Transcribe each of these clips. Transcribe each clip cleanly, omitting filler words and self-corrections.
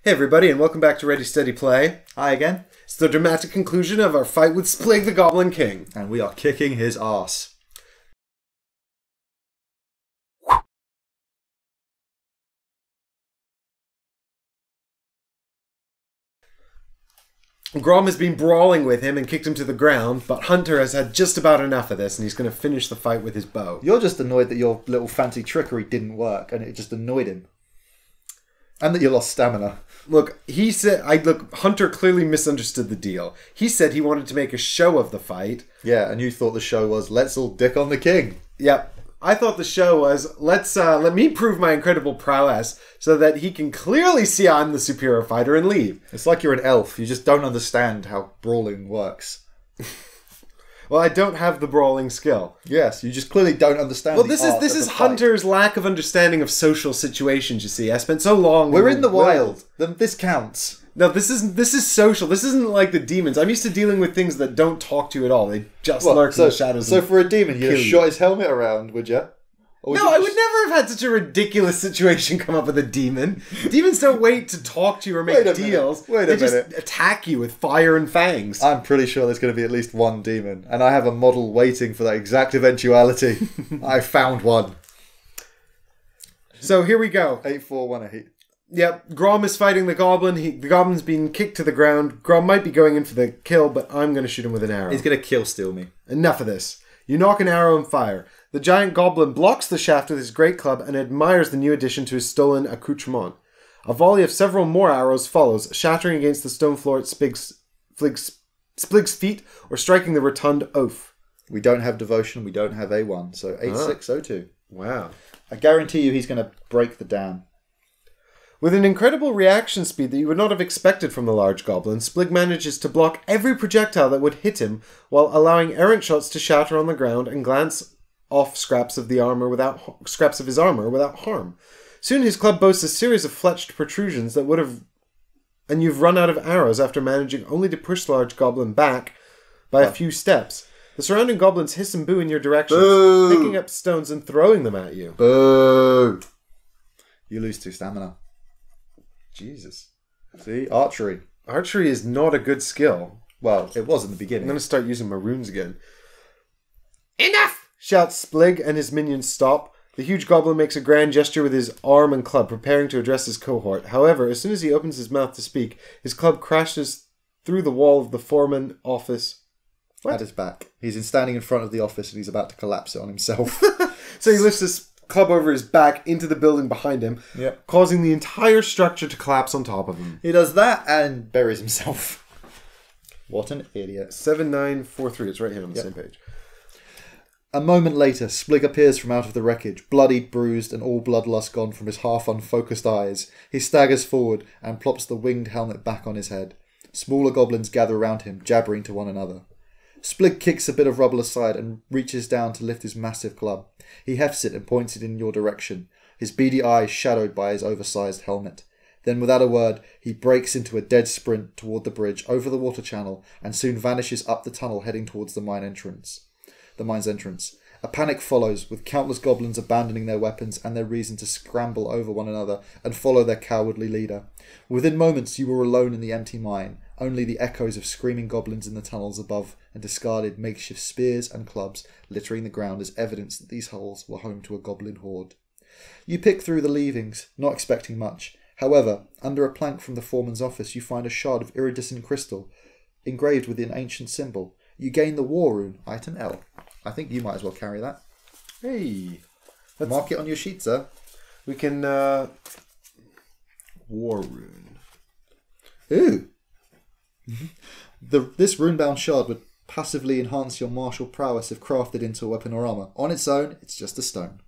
Hey everybody, and welcome back to Ready Steady Play. Hi again. It's the dramatic conclusion of our fight with Splig the Goblin King. And we are kicking his arse. Grom has been brawling with him and kicked him to the ground, but Hunter has had just about enough of this and he's going to finish the fight with his bow. You're just annoyed that your little fancy trickery didn't work and it just annoyed him. And that you lost stamina. Look, Hunter clearly misunderstood the deal. He said he wanted to make a show of the fight. Yeah, and you thought the show was, let's all dick on the king. Yep. I thought the show was, let me prove my incredible prowess so that he can clearly see I'm the superior fighter and leave. It's like you're an elf. You just don't understand how brawling works. Well, I don't have the brawling skill. Yes, you just clearly don't understand. Well, this is Hunter's lack of understanding of social situations, you see. I spent so long... We're in the wild. This counts. No, this is social. This isn't like the demons. I'm used to dealing with things that don't talk to you at all. They just lurk in the shadows. So for a demon, you'd have shot his helmet around, would you? No, I would never have had such a ridiculous situation come up with a demon. Demons don't wait to talk to you or make deals. They just attack you with fire and fangs. I'm pretty sure there's going to be at least one demon. And I have a model waiting for that exact eventuality. I found one. So here we go. 8-4-1-8. Yep, Grom is fighting the goblin. The goblin's being kicked to the ground. Grom might be going in for the kill, but I'm going to shoot him with an arrow. He's going to kill steal me. Enough of this. You knock an arrow and fire. The giant goblin blocks the shaft with his great club and admires the new addition to his stolen accoutrement. A volley of several more arrows follows, shattering against the stone floor at Splig's feet or striking the rotund oaf. We don't have devotion, we don't have A1, so 8-6-0-2. Wow. I guarantee you he's going to break the dam. With an incredible reaction speed that you would not have expected from the large goblin, Splig manages to block every projectile that would hit him while allowing errant shots to shatter on the ground and glance off scraps of his armor without harm. Soon his club boasts a series of fletched protrusions that would have... And you've run out of arrows after managing only to push the large goblin back by a few steps. The surrounding goblins hiss and boo in your direction, picking up stones and throwing them at you. Boo! You lose 2 stamina. Jesus. See? Archery. Archery is not a good skill. Well, it was in the beginning. I'm going to start using my runes again. Enough! Shouts Splig, and his minions stop. The huge goblin makes a grand gesture with his arm and club, preparing to address his cohort. However, as soon as he opens his mouth to speak, his club crashes through the wall of the foreman office. What? At his back. He's standing in front of the office and he's about to collapse it on himself. So he lifts his club over his back into the building behind him, causing the entire structure to collapse on top of him. He does that and buries himself. What an idiot. 7943. It's right here on the same page. A moment later, Splig appears from out of the wreckage, bloodied, bruised, and all bloodlust gone from his half-unfocused eyes. He staggers forward and plops the winged helmet back on his head. Smaller goblins gather around him, jabbering to one another. Splig kicks a bit of rubble aside and reaches down to lift his massive club. He hefts it and points it in your direction, his beady eyes shadowed by his oversized helmet. Then, without a word, he breaks into a dead sprint toward the bridge, over the water channel, and soon vanishes up the tunnel heading towards the mine's entrance. A panic follows, with countless goblins abandoning their weapons and their reason to scramble over one another and follow their cowardly leader. Within moments, you were alone in the empty mine, only the echoes of screaming goblins in the tunnels above and discarded makeshift spears and clubs littering the ground as evidence that these holes were home to a goblin horde. You pick through the leavings, not expecting much. However, under a plank from the foreman's office, you find a shard of iridescent crystal engraved with an ancient symbol. You gain the war rune, item L. I think you might as well carry that. Hey. Mark it on your sheet, sir. We can, war rune. Ooh. This rune-bound shard would passively enhance your martial prowess if crafted into a weapon or armor. On its own, it's just a stone.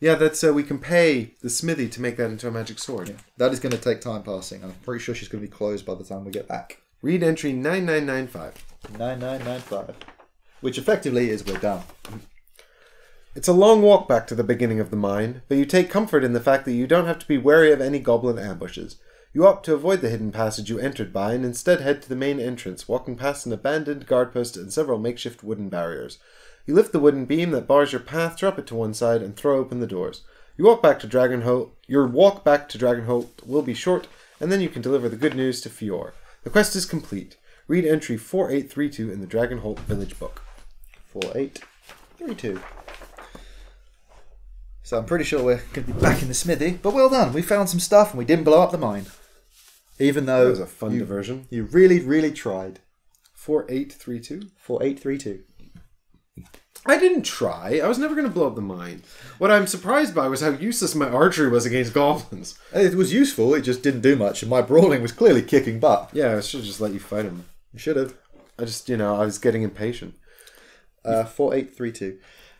Yeah, that's we can pay the smithy to make that into a magic sword. Yeah. That is going to take time passing. I'm pretty sure she's going to be closed by the time we get back. Read entry 9995. 9995. Which effectively is we're done. It's a long walk back to the beginning of the mine, but you take comfort in the fact that you don't have to be wary of any goblin ambushes. You opt to avoid the hidden passage you entered by and instead head to the main entrance, walking past an abandoned guard post and several makeshift wooden barriers. You lift the wooden beam that bars your path, drop it to one side, and throw open the doors. Your walk back to Dragonholt will be short, and then you can deliver the good news to Fior. The quest is complete. Read entry 4832 in the Dragonholt Village Book. 4832. So I'm pretty sure we're going to be back in the smithy, but well done. We found some stuff and we didn't blow up the mine. Even though That was a fun diversion. You really, really tried. 4832? 4832. I didn't try. I was never going to blow up the mine. What I'm surprised by was how useless my archery was against goblins. It was useful, it just didn't do much, and my brawling was clearly kicking butt. Yeah, I should have just let you fight him. You should have. I just, I was getting impatient. 4832.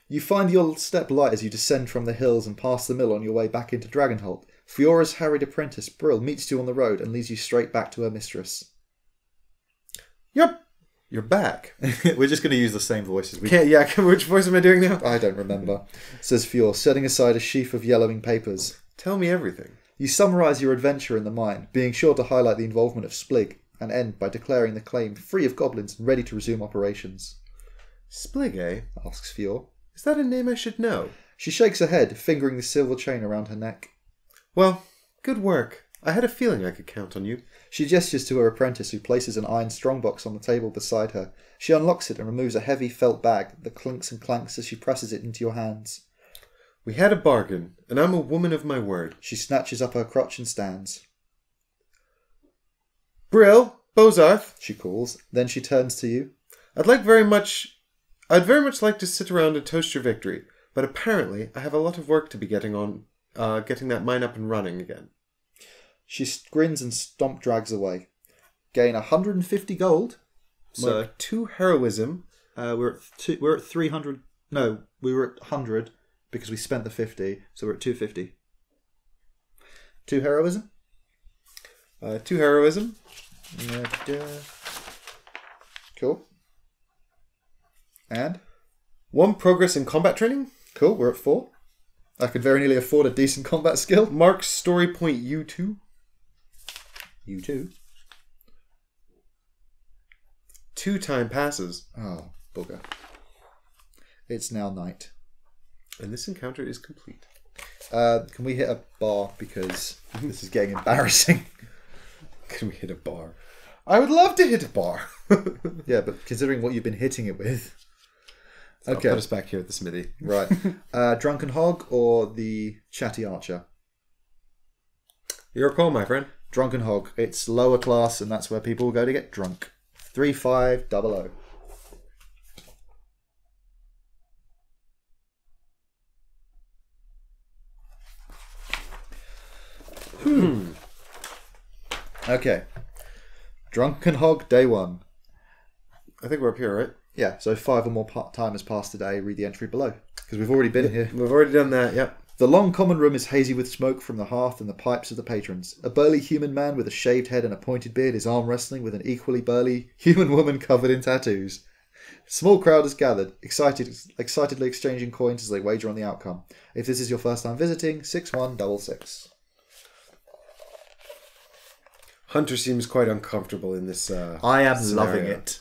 You find your step light as you descend from the hills and past the mill on your way back into Dragonholt. Fiora's harried apprentice, Brill, meets you on the road and leads you straight back to her mistress. Yep. You're back. We're just going to use the same voices. Which voice am I doing now? I don't remember, says Fior, setting aside a sheaf of yellowing papers. Tell me everything. You summarise your adventure in the mine, being sure to highlight the involvement of Splig, and end by declaring the claim free of goblins and ready to resume operations. Splig, eh? Asks Fior. Is that a name I should know? She shakes her head, fingering the silver chain around her neck. Well, good work. I had a feeling I could count on you. She gestures to her apprentice, who places an iron strongbox on the table beside her. She unlocks it and removes a heavy felt bag that clinks and clanks as she presses it into your hands. We had a bargain, and I'm a woman of my word. She snatches up her crutch and stands. Brill, Bozarth, She calls. Then she turns to you. I'd very much like to sit around and toast your victory, but apparently I have a lot of work to be getting on, getting that mine up and running again. She grins and stomp drags away. Gain 150 gold. So Mark 2 heroism. we're at 300. No, we were at 100 because we spent the 50. So we're at 250. 2 heroism. 2 heroism. Cool. And 1 progress in combat training. cool. We're at 4. I could very nearly afford a decent combat skill. Mark story point U2. You too. 2 time passes. Oh, bugger. It's now night. And this encounter is complete. Can we hit a bar because this is getting embarrassing? Can we hit a bar? I would love to hit a bar. Yeah, but considering what you've been hitting it with. Okay. I'll put us back here at the smithy. Right. Drunken Hog or the Chatty Archer? Your call, my friend. Drunken Hog. It's lower class and that's where people go to get drunk. 3500. Okay. Drunken Hog, day 1. I think we're up here, right? Yeah, so 5 or more time has passed today. Read the entry below. Because we've already been here. We've already done that, yep. The long common room is hazy with smoke from the hearth and the pipes of the patrons. A burly human man with a shaved head and a pointed beard is arm wrestling with an equally burly human woman covered in tattoos. A small crowd has gathered, excitedly exchanging coins as they wager on the outcome. If this is your first time visiting, 6166. Hunter seems quite uncomfortable in this I am scenario. loving it.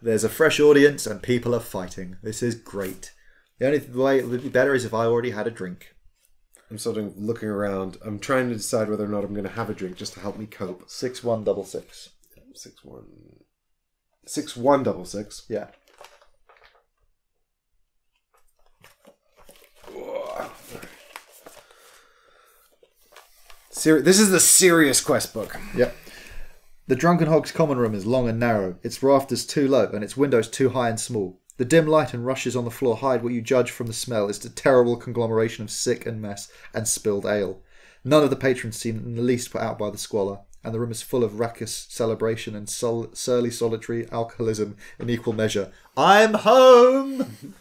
There's a fresh audience and people are fighting. This is great. The only way it would be better is if I already had a drink. I'm sort of looking around. I'm trying to decide whether or not I'm going to have a drink just to help me cope. 6166. 6166. Yeah. This is the serious quest book. Yep. The Drunken Hog's common room is long and narrow, its rafters too low and its windows too high and small. The dim light and rushes on the floor hide what you judge from the smell is a terrible conglomeration of sick and mess and spilled ale. None of the patrons seem in the least put out by the squalor, and the room is full of raucous celebration and surly solitary alcoholism in equal measure. I'm home!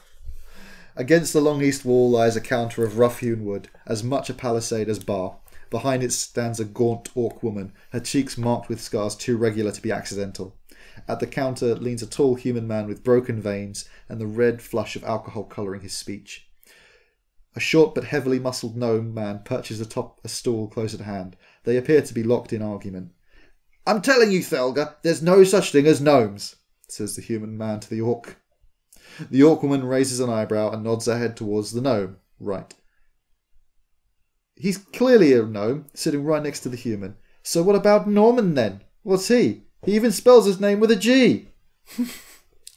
Against the long east wall lies a counter of rough-hewn wood, as much a palisade as bar. Behind it stands a gaunt orc woman, her cheeks marked with scars too regular to be accidental. At the counter leans a tall human man with broken veins and the red flush of alcohol colouring his speech. A short but heavily muscled gnome man perches atop a stool close at hand. They appear to be locked in argument. I'm telling you, Thelga, there's no such thing as gnomes, says the human man to the orc. The orc woman raises an eyebrow and nods her head towards the gnome. Right. He's clearly a gnome, sitting right next to the human. So what about Norman then? What's he? He even spells his name with a G.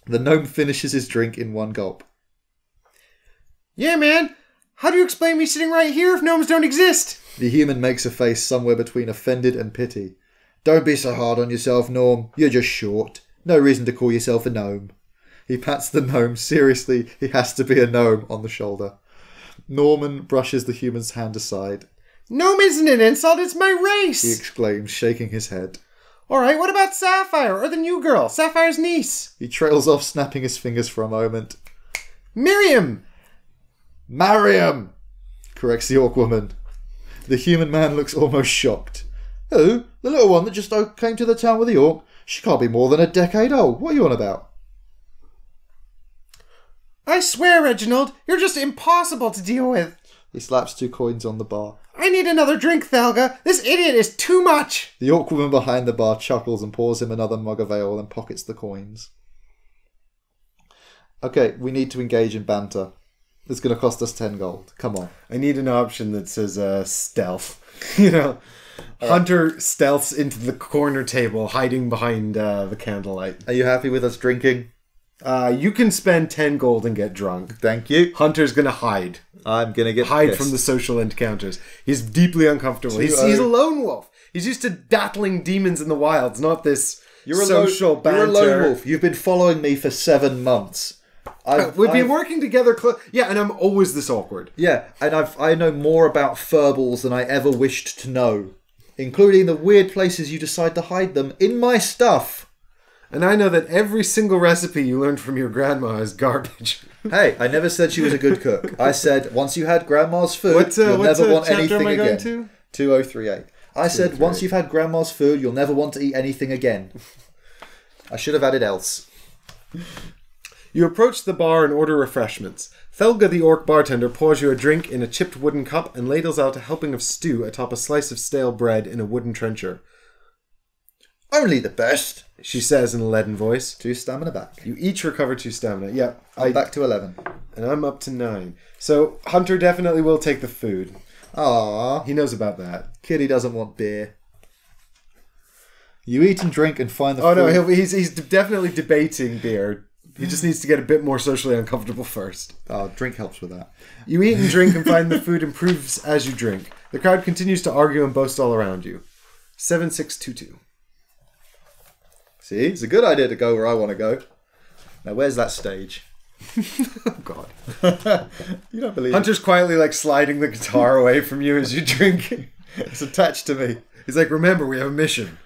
The gnome finishes his drink in one gulp. Yeah, man. How do you explain me sitting right here if gnomes don't exist? The human makes a face somewhere between offended and pity. Don't be so hard on yourself, Norm. You're just short. No reason to call yourself a gnome. He pats the gnome, seriously, he has to be a gnome, on the shoulder. Norman brushes the human's hand aside. Gnome isn't an insult, it's my race! He exclaims, shaking his head. Alright, what about Sapphire, or the new girl, Sapphire's niece? He trails off, snapping his fingers for a moment. Miriam! Mariam! Corrects the orc woman. The human man looks almost shocked. Who? The little one that just came to the town with the orc? She can't be more than a decade old. What are you on about? I swear, Reginald, you're just impossible to deal with. He slaps 2 coins on the bar. I need another drink, Thelga. This idiot is too much. The orc woman behind the bar chuckles and pours him another mug of ale and pockets the coins. Okay, we need to engage in banter. It's going to cost us 10 gold. Come on. I need an option that says stealth. You know, Hunter stealths into the corner table, hiding behind the candlelight. Are you happy with us drinking? You can spend 10 gold and get drunk. Thank you. Hunter's going to hide. I'm going to get Hide pissed. from the social encounters. He's deeply uncomfortable. He's a lone wolf. He's used to battling demons in the wilds, not this social banter. You're a lone wolf. You've been following me for 7 months. We've been working together. Yeah, and I'm always this awkward. Yeah, and I know more about furballs than I ever wished to know, including the weird places you decide to hide them in my stuff. And I know that every single recipe you learned from your grandma is garbage. Hey, I never said she was a good cook. I said once you had grandma's food, you'll never want anything again. 2038. I said once you've had grandma's food, you'll never want to eat anything again. I should have added else. You approach the bar and order refreshments. Thelga the orc bartender pours you a drink in a chipped wooden cup and ladles out a helping of stew atop a slice of stale bread in a wooden trencher. Only the best, she says in a leaden voice. 2 stamina back. You each recover 2 stamina. Yeah. I'm back to 11. And I'm up to 9. So Hunter definitely will take the food. Ah, He knows about that. Kitty doesn't want beer. You eat and drink and find the food. Oh no, he's definitely debating beer. He just needs to get a bit more socially uncomfortable first. Oh, drink helps with that. You eat and drink and find the food improves as you drink. The crowd continues to argue and boast all around you. 7622. See, it's a good idea to go where I want to go. Now, where's that stage? Oh, God. You don't believe Hunter's quietly, sliding the guitar away from you as you drink. It's attached to me. He's like, remember, we have a mission.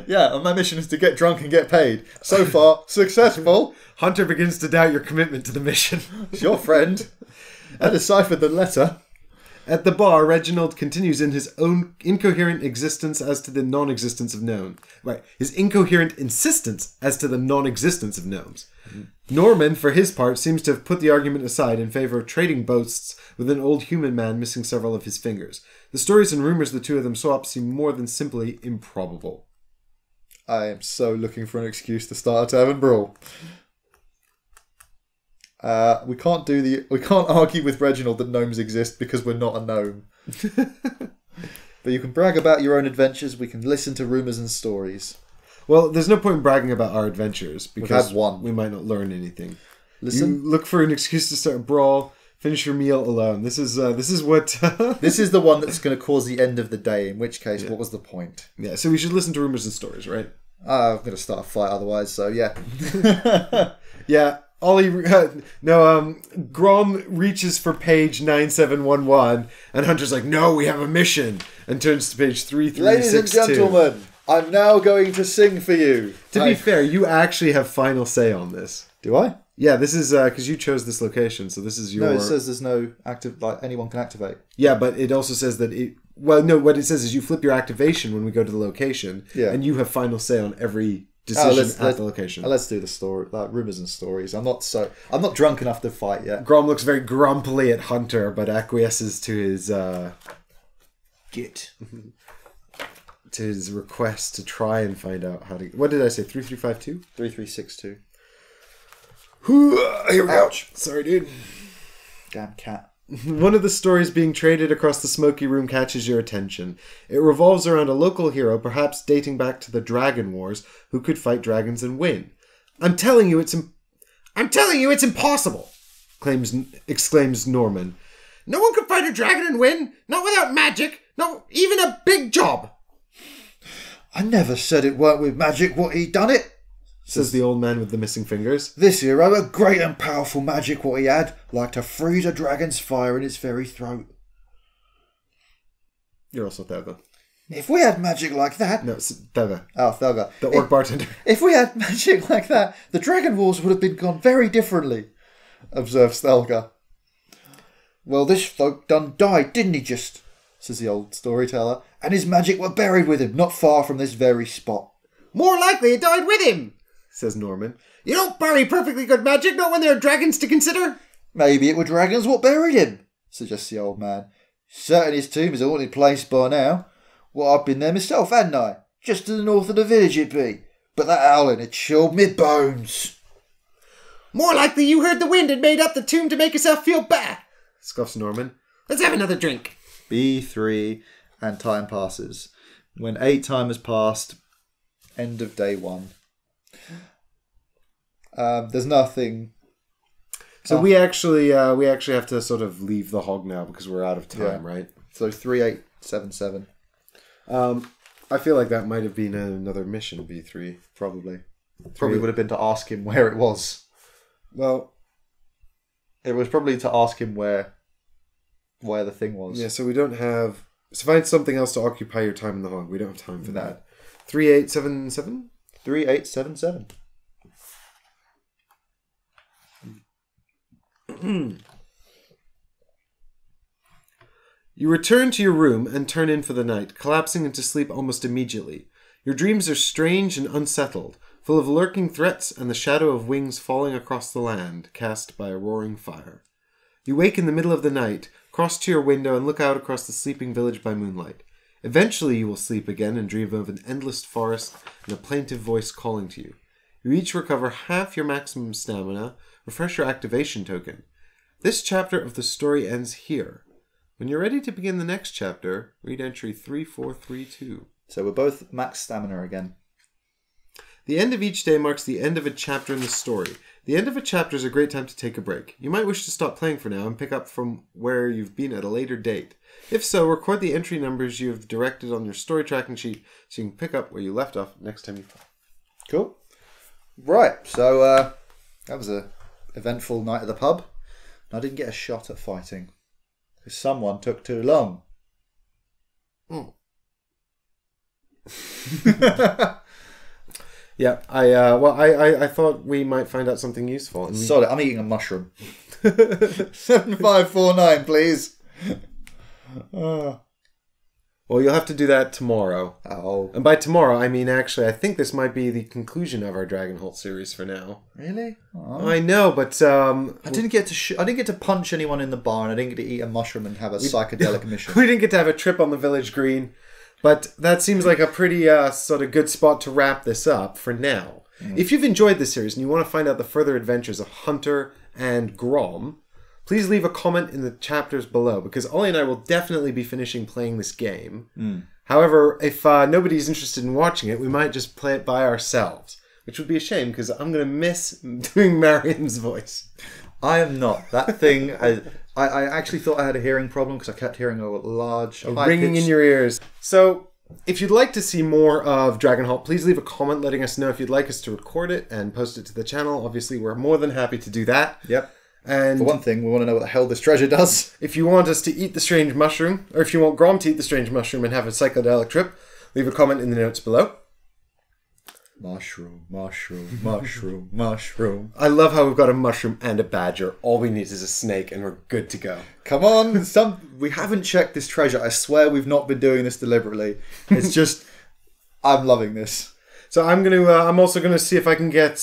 Yeah, and my mission is to get drunk and get paid. So far, successful. Hunter begins to doubt your commitment to the mission. It's your friend. I deciphered the letter. At the bar, Reginald continues in his own incoherent existence as to the non-existence of gnomes. Right, his incoherent insistence as to the non-existence of gnomes. Norman, for his part, seems to have put the argument aside in favour of trading boasts with an old human man missing several of his fingers. The stories and rumours the two of them swap seem more than simply improbable. I am so looking for an excuse to start a tavern brawl. We can't argue with Reginald that gnomes exist because we're not a gnome. But you can brag about your own adventures. We can listen to rumours and stories. Well, there's no point in bragging about our adventures because had one. We might not learn anything. Listen, You look for an excuse to start a brawl. Finish your meal alone. This is what. this is the one that's going to cause the end of the day. In which case, what was the point? Yeah, so we should listen to rumors and stories, right? I'm going to start a fight otherwise. So yeah, yeah. Grom reaches for page 9711, and Hunter's like, "No, we have a mission," and turns to page 3362. Ladies and gentlemen, I'm now going to sing for you. To be fair, you actually have final say on this. Do I? Yeah, this is because you chose this location, so this is your... No, it says there's no active... anyone can activate. Yeah, but it also says that it... Well, no, what it says is you flip your activation when we go to the location, and you have final say on every decision at the location. Let's do the story, rumors and stories. I'm not drunk enough to fight yet. Grom looks very grumpily at Hunter, but acquiesces to his... to his request to try and find out how to... What did I say? 3352? 3362. Here we go. Ouch. Sorry, dude. Damn cat. One of the stories being traded across the smoky room catches your attention. It revolves around a local hero, perhaps dating back to the Dragon Wars, who could fight dragons and win. I'm telling you it's impossible, exclaims Norman. No one could fight a dragon and win, not without magic, not even a big job. I never said it weren't with magic what he done it, says the old man with the missing fingers. This hero had great and powerful magic what he had, like to freeze a dragon's fire in its very throat. You're also Thelga. If we had magic like that... No, it's Thelga. Oh, Thelga. The orc bartender. If we had magic like that, the Dragon Wars would have been gone very differently, observes Thelga. Well, this folk done died, didn't he just? Says the old storyteller. And his magic were buried with him, not far from this very spot. More likely it died with him, says Norman. You don't bury perfectly good magic, not when there are dragons to consider. Maybe it were dragons what buried him, suggests the old man. Certain his tomb is a haunted place by now. Well, I've been there myself, hadn't I? Just to the north of the village it be. But that howling, it chilled me bones. More likely you heard the wind and made up the tomb to make yourself feel better, scoffs Norman. Let's have another drink. B3, and time passes. When 8 time has passed, end of day 1. There's nothing. So we actually have to sort of leave the hog now because we're out of time, right? So 3877. I feel like that might have been another mission, B3. Probably would have been to ask him where it was. Well, it was probably to ask him where the thing was. Yeah, so we don't have... So find something else to occupy your time in the hog. We don't have time for that. 3877? 3877. You return to your room and turn in for the night, collapsing into sleep almost immediately. Your dreams are strange and unsettled, full of lurking threats and the shadow of wings falling across the land, cast by a roaring fire. You wake in the middle of the night, cross to your window and look out across the sleeping village by moonlight. Eventually you will sleep again and dream of an endless forest and a plaintive voice calling to you. You each recover half your maximum stamina, refresh your activation token. This chapter of the story ends here. When you're ready to begin the next chapter, read entry 3432. So we're both max stamina again. The end of each day marks the end of a chapter in the story. The end of a chapter is a great time to take a break. You might wish to stop playing for now and pick up from where you've been at a later date. If so, record the entry numbers you have directed on your story tracking sheet so you can pick up where you left off next time you play. Cool. Right, so that was a eventful night at the pub. I didn't get a shot at fighting because someone took too long. Yeah, I thought we might find out something useful. Sorry, I'm eating a mushroom. 7549, please. Well, you'll have to do that tomorrow. Oh. And by tomorrow, I mean, actually, I think this might be the conclusion of our Dragonholt series for now. Really? Oh. I know, but I didn't get to punch anyone in the bar, and I didn't get to eat a mushroom and have a psychedelic mission. We didn't get to have a trip on the village green, but that seems like a pretty sort of good spot to wrap this up for now. If you've enjoyed this series and you want to find out the further adventures of Hunter and Grom, please leave a comment in the chapters below, because Ollie and I will definitely be finishing playing this game. However, if nobody's interested in watching it, we might just play it by ourselves, which would be a shame, because I'm going to miss doing Marian's voice. I am not. That thing, I actually thought I had a hearing problem because I kept hearing a large ringing in your ears. So, if you'd like to see more of Dragonholt, please leave a comment letting us know if you'd like us to record it and post it to the channel. Obviously, we're more than happy to do that. Yep. And for one thing, we want to know what the hell this treasure does. If you want us to eat the strange mushroom, or if you want Grom to eat the strange mushroom and have a psychedelic trip, leave a comment in the notes below. Mushroom, mushroom, mushroom, mushroom. I love how we've got a mushroom and a badger. All we need is a snake and we're good to go. Come on, we haven't checked this treasure. I swear we've not been doing this deliberately. It's just, I'm loving this. So I'm also gonna see if I can get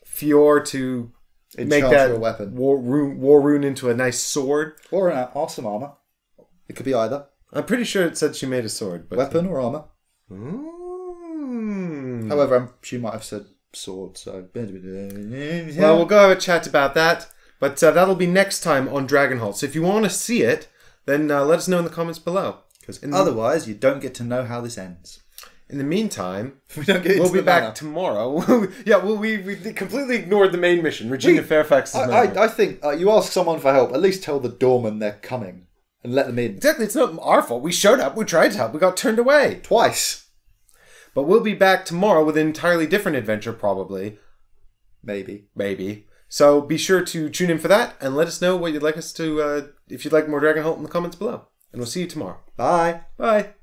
Fior to make that weapon. War rune into a nice sword. Or an awesome armor. It could be either. I'm pretty sure it said she made a sword. But weapon or armor. However, she might have said sword, so... Well, we'll go have a chat about that. But that'll be next time on Dragonholt. So if you want to see it, then let us know in the comments below. Because otherwise, you don't get to know how this ends. In the meantime, we'll be back tomorrow. Yeah, well, we completely ignored the main mission. Regina Fairfax is I think you ask someone for help, at least tell the doorman they're coming and let them in. Exactly, it's not our fault. We showed up, we tried to help, we got turned away. Twice. But we'll be back tomorrow with an entirely different adventure, probably. Maybe. So be sure to tune in for that and let us know what you'd like us to, if you'd like more Dragonholt in the comments below. And we'll see you tomorrow. Bye. Bye.